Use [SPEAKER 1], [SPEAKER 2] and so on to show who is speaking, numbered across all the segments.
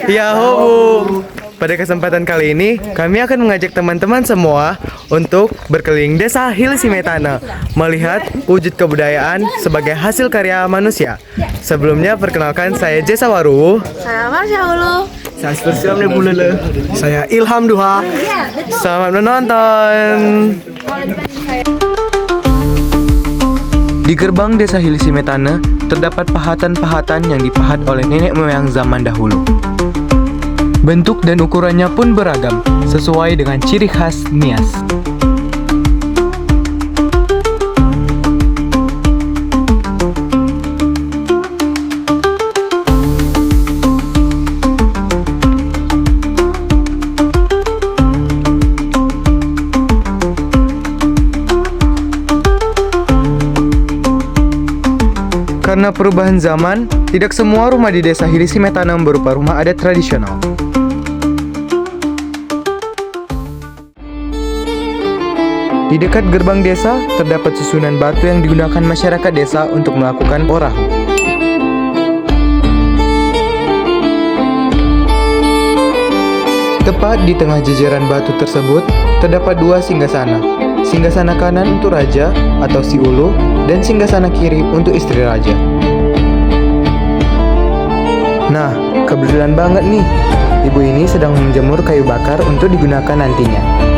[SPEAKER 1] Yahoo Bu. Pada kesempatan kali ini, kami akan mengajak teman-teman semua untuk berkeliling Desa Hilisimetana, melihat wujud kebudayaan sebagai hasil karya manusia. Sebelumnya, perkenalkan saya Jesa Waru.
[SPEAKER 2] Saya Marsha Hulu.
[SPEAKER 1] Saya Spesial Nebulele. Saya Ilham Duha. Selamat menonton. Di gerbang Desa Hilisimetana terdapat pahatan-pahatan yang dipahat oleh nenek moyang zaman dahulu. Bentuk dan ukurannya pun beragam, sesuai dengan ciri khas Nias. Karena perubahan zaman, tidak semua rumah di Desa Hilisimetana berupa rumah adat tradisional. Di dekat gerbang desa, terdapat susunan batu yang digunakan masyarakat desa untuk melakukan orahu. Tepat di tengah jejeran batu tersebut, terdapat dua singgasana. Singgasana kanan untuk raja atau si ulu, dan singgasana kiri untuk istri raja. Nah, kebetulan banget nih, ibu ini sedang menjemur kayu bakar untuk digunakan nantinya.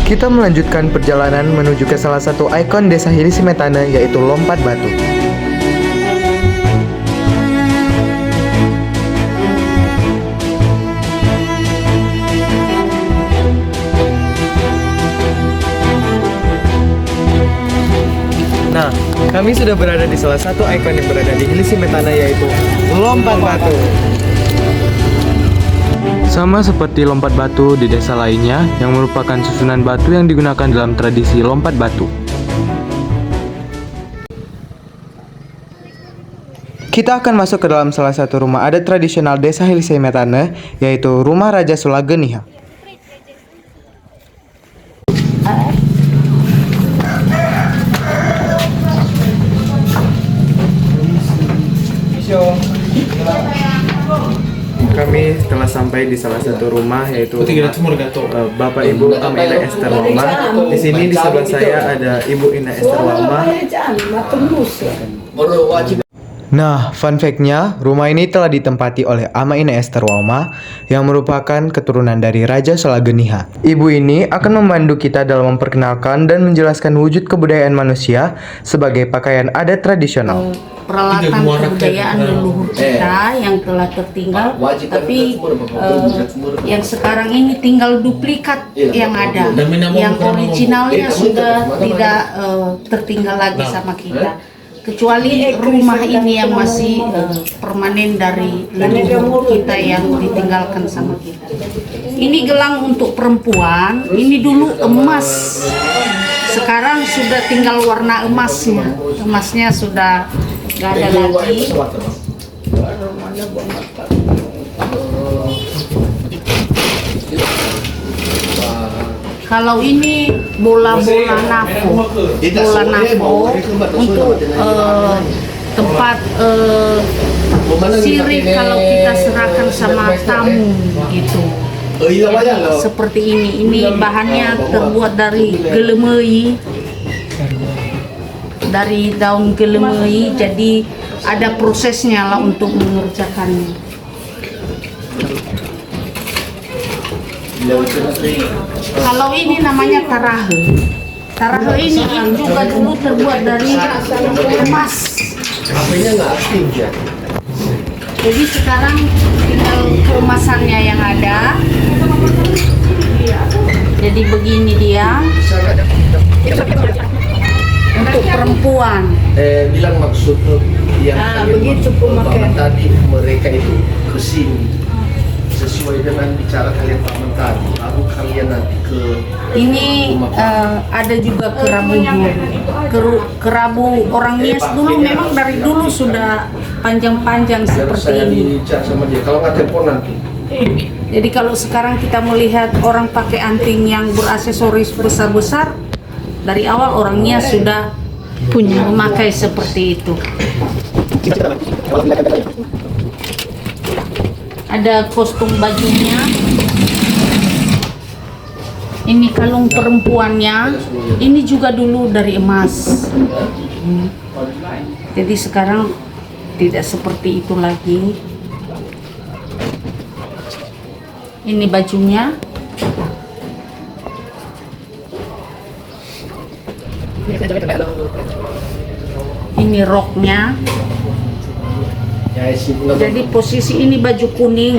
[SPEAKER 1] Kita melanjutkan perjalanan menuju ke salah satu ikon Desa Hilisimetana, yaitu Lompat Batu. Nah, kami sudah berada di salah satu ikon yang berada di Hilisimetana, yaitu Lompat Batu. Sama seperti lompat batu di desa lainnya yang merupakan susunan batu yang digunakan dalam tradisi lompat batu. Kita akan masuk ke dalam salah satu rumah adat tradisional Desa Hilisimetana, yaitu Rumah Raja Sulageniha. Kami telah sampai di salah satu rumah, yaitu Bapak Ibu Ina Esther Walma. Di sini di sebelah saya ada Ibu Ina Esther Walma. Nah, fun fact-nya, rumah ini telah ditempati oleh Ama Ina Esther Walma yang merupakan keturunan dari Raja Sulageniha. Ibu ini akan membantu kita dalam memperkenalkan dan menjelaskan wujud kebudayaan manusia sebagai pakaian adat tradisional.
[SPEAKER 2] Peralatan kebudayaan leluhur kita yang telah tertinggal, tapi yang sekarang ini tinggal duplikat yang ada. Yang originalnya sudah tidak tertinggal lagi sama kita. Kecuali rumah ini yang masih permanen dari leluhur kita yang ditinggalkan sama kita. Ini gelang untuk perempuan, ini dulu emas. Sekarang sudah tinggal warna emasnya. Emasnya sudah nggak ada lagi. Kalau ini bola-bola nafo, untuk tempat sirih kalau kita serahkan sama tamu gitu. Seperti ini bahannya terbuat dari gelemei, dari daun gelemei, jadi ada prosesnya lah untuk mengerjakannya. Kalau ini namanya tarahe. Tarahe ini juga dulu terbuat dari emas. Jadi sekarang tinggal kemasannya yang ada. Jadi begini dia. Untuk perempuan.
[SPEAKER 3] Bilang maksud yang begitu pemakaian tadi mereka itu kesini sesuai dengan bicara kalian Pak tadi. Aku kalian nanti ke
[SPEAKER 2] ini ada juga kerabu orang Nias dulu, memang dari dulu sudah panjang-panjang seperti ini.
[SPEAKER 3] Sama dia. Kalau nggak telepon nanti.
[SPEAKER 2] Jadi kalau sekarang kita melihat orang pakai anting yang beraksesoris besar-besar, dari awal orangnya sudah punya memakai seperti itu. Ada kostum bajunya. Ini kalung perempuannya. Ini juga dulu dari emas. Jadi sekarang tidak seperti itu lagi. Ini bajunya. Ini roknya. Jadi posisi ini baju kuning.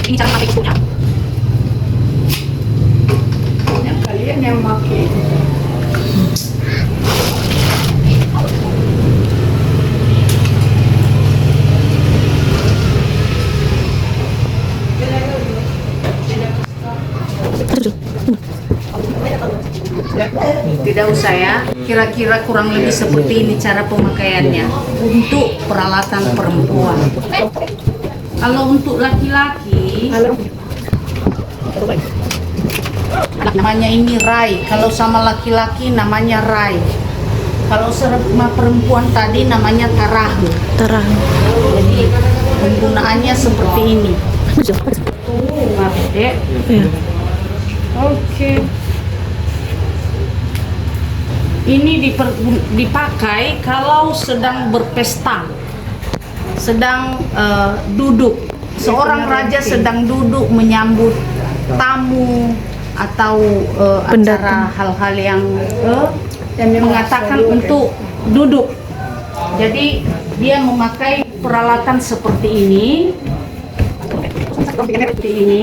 [SPEAKER 2] Ini cara pakai kostumnya. Yang kalian yang pakai. Tidak usah ya, kira-kira kurang lebih seperti ini cara pemakaiannya untuk peralatan perempuan. Kalau untuk laki-laki, namanya ini rai. Kalau sama laki-laki namanya rai. Kalau sama perempuan tadi namanya tarahu.
[SPEAKER 4] Tarahu.
[SPEAKER 2] Jadi penggunaannya seperti ini. Maaf, Dek.
[SPEAKER 4] Iya.
[SPEAKER 2] Oke. Ini dipakai kalau sedang berpesta, sedang duduk. Seorang raja sedang duduk menyambut tamu atau acara hal-hal yang mengatakan untuk duduk. Jadi dia memakai peralatan seperti ini. Seperti ini.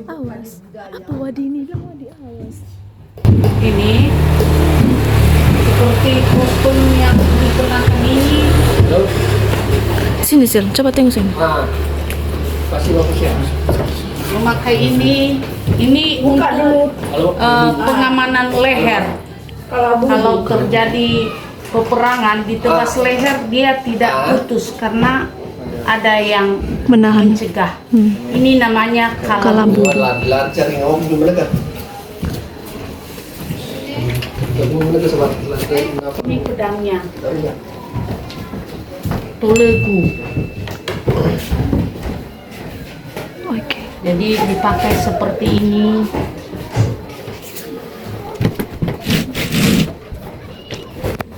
[SPEAKER 4] Awas. Apa wadini bilang wadi awas.
[SPEAKER 2] Ini seperti kostum yang dikenakan ini.
[SPEAKER 4] Sini Sil, coba tengok sini.
[SPEAKER 2] Memakai ini untuk pengamanan leher. Kalau terjadi peperangan di tebas leher dia tidak putus karena ada yang
[SPEAKER 4] Menahan.
[SPEAKER 2] mencegah. Ini namanya
[SPEAKER 4] Kalabu.
[SPEAKER 2] Ini pedangnya. Tolegu.
[SPEAKER 4] Oke.
[SPEAKER 2] Jadi dipakai seperti ini.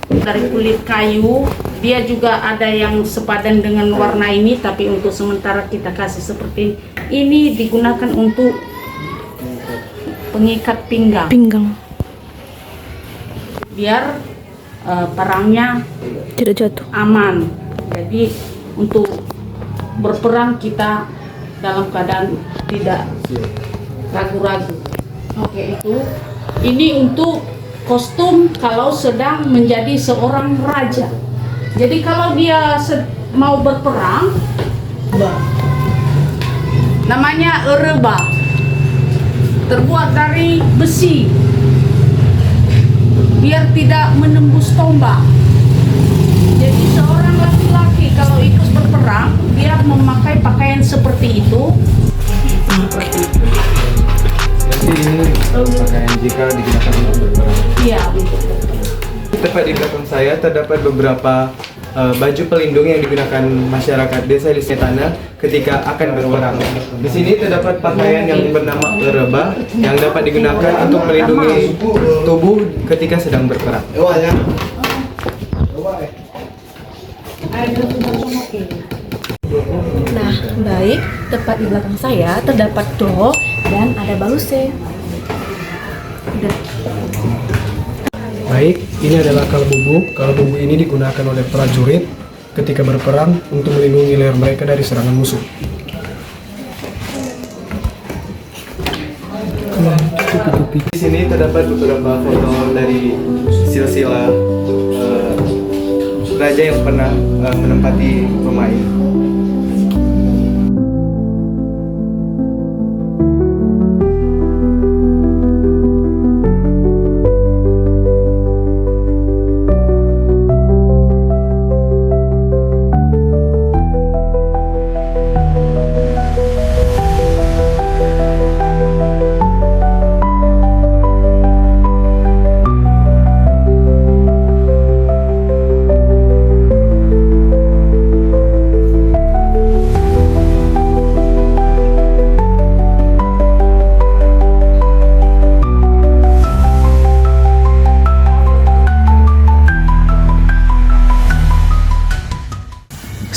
[SPEAKER 2] Dari kulit kayu, dia juga ada yang sepadan dengan warna ini, tapi untuk sementara kita kasih seperti ini. Ini digunakan untuk pengikat pinggang, biar perangnya
[SPEAKER 4] Tidak jatuh.
[SPEAKER 2] aman. Jadi untuk berperang kita dalam keadaan tidak ragu-ragu. Oke, itu ini untuk kostum kalau sedang menjadi seorang raja. Jadi kalau dia mau berperang, namanya ereba, terbuat dari besi, biar tidak menembus tombak. Jadi seorang laki-laki kalau ikut berperang, dia memakai pakaian seperti itu.
[SPEAKER 1] Jadi ini pakaian jika digunakan untuk berperang.
[SPEAKER 2] Iya.
[SPEAKER 1] Tepat di belakang saya terdapat beberapa baju pelindung yang digunakan masyarakat desa Lisnetana ketika akan berperang. Di sini terdapat pakaian yang bernama ereba yang dapat digunakan untuk melindungi tubuh ketika sedang berperang.
[SPEAKER 4] Nah, baik, tepat di belakang saya terdapat do dan ada baluse.
[SPEAKER 5] Baik, ini adalah kalbubu. Kalbubu ini digunakan oleh prajurit ketika berperang untuk melindungi leher mereka dari serangan musuh.
[SPEAKER 1] Di sini terdapat beberapa foto dari silsilah raja yang pernah menempati rumah ini.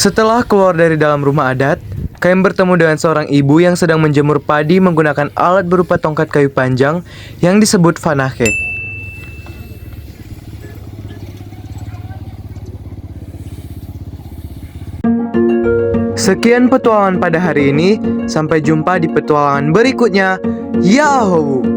[SPEAKER 1] Setelah keluar dari dalam rumah adat, kami bertemu dengan seorang ibu yang sedang menjemur padi menggunakan alat berupa tongkat kayu panjang yang disebut fanake. Sekian petualangan pada hari ini, sampai jumpa di petualangan berikutnya. Yahoo!